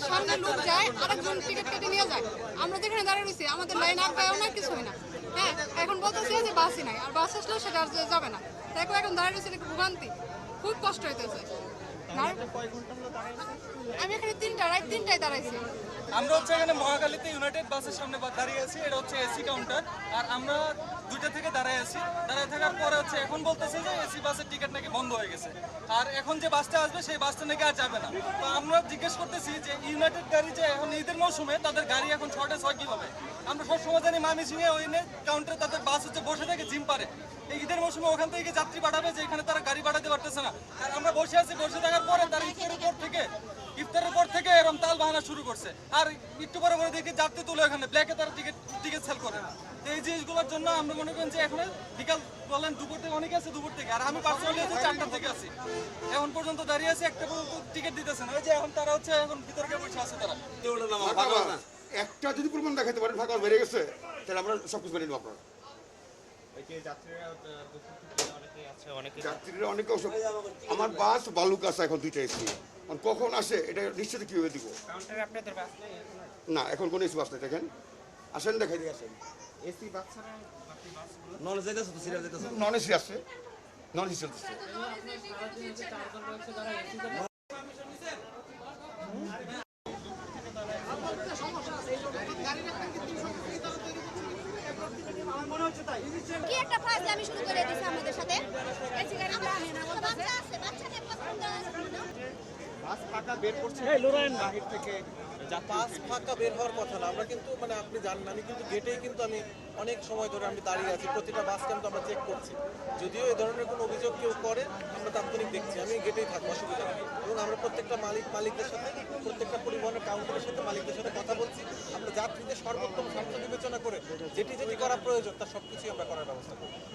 সামনে লোক যায় আরেকজন টিকিট কেটে নিয়ে যায়, আমরা যেখানে দাঁড়িয়ে রয়েছি আমাদের লাইন আগায়ও না, কিছু হয় না। হ্যাঁ, এখন বলতেছে যে বাসই নাই, আর বাস আসলেও সেটা আর যাবে না। দেখো এখন দাঁড়িয়ে রয়েছে, ভোগান্তি, খুব কষ্ট হইতেছে। আমি এখানে রাত 3টায় দাঁড়াইছি। আমরা হচ্ছে এখানে মহাখালীতে ইউনাইটেড বাসের সামনে দাঁড়িয়ে আছি। এটা হচ্ছে এসি কাউন্টার, আর আমরা 2টা থেকে দাঁড়ায় আছি। দাঁড়ায় থাকার পরে হচ্ছে এখন বলতেছে যে এসি বাসের টিকিট নাকি বন্ধ হয়ে গেছে, আর এখন যে বাসটা আসবে সেই বাসটা নাকি আর যাবে না। তো আমরা জিজ্ঞেস করতেছি যে ইউনাইটেড গাড়ি যে এখন ঈদের মৌসুমে তাদের গাড়ি এখন শর্টেজ হয় কীভাবে। আমরা সবসময় জানি ময়মনসিংহে ওই কাউন্টারে তাদের বাস হচ্ছে বসে থাকে জিম পারে, এই ঈদের মৌসুমে ওখান থেকে যাত্রী পাঠাবে যে এখানে তারা গাড়ি পাঠাতে পারতেছে না। আর আমরা বসে আছি, বসে থাকার পরে তারা ইফতারের পর থেকে এরকম তাল বাহানা শুরু করছে। আর একটু পরে পরে দেখি যাত্রী তুলে ওখানে ব্ল্যাকে তারা টিকিট সেল করে। তো এই জিনিসগুলোর জন্য আমরা মনে করেন যে এখন বিকাল বলেন দুপুর থেকে অনেকে আছে, দুপুর থেকে, আর আমি পার্সোনালি হচ্ছে 4টা থেকে আছি, এখন পর্যন্ত দাঁড়িয়ে আছে, একটা পর্যন্ত টিকিট দিতেছে না। ওই যে এখন তারা হচ্ছে এখন ভিতরে বসে আছে তারা। একটা যদি প্রমাণ দেখাতে পারেন ফাঁকা বেড়ে গেছে, তাহলে আমরা সবকিছু মেনে নেব। আপনারা যাত্রীরা অনেকে আমার বাস বালুকাছে এখন 2টা এসি, কখন আসে এটা নিশ্চিত কিভাবে দিব না, এখন কোনো এসি বাস নেই। দেখেন আসেন, দেখাই দিয়ে আসেন। এসি বাস ছাড়া নন এসি আছে, নন এসি চলতেছে। কি একটা ফাজলামি শুরু করে দিয়েছে আমাদের সাথে। বাচ্চা আছে, বাচ্চাদের বাস ফাঁকা বের করছে বাহির থেকে, বাস ফাঁকা বের হওয়ার কথা না। আমরা কিন্তু মানে আপনি জানেন, আমি কিন্তু গেটেই কিন্তু আমি অনেক সময় ধরে আমি দাঁড়িয়ে আছি, প্রতিটা বাস কিন্তু আমরা চেক করছি। যদিও এই ধরনের কোনো অভিযোগ কেউ করে আমরা তাৎক্ষণিক দেখছি, আমি গেটেই থাকবো, অসুবিধা নেই। এবং আমরা প্রত্যেকটা মালিকদের সাথে, প্রত্যেকটা পরিবহনের কাউন্টারের সাথে মালিকদের সাথে কথা বলছি। আমরা যাত্রীদের সর্বোত্তম স্বার্থ বিবেচনা করে যেটি করা প্রয়োজন তার সব কিছুই আমরা করার ব্যবস্থা করি।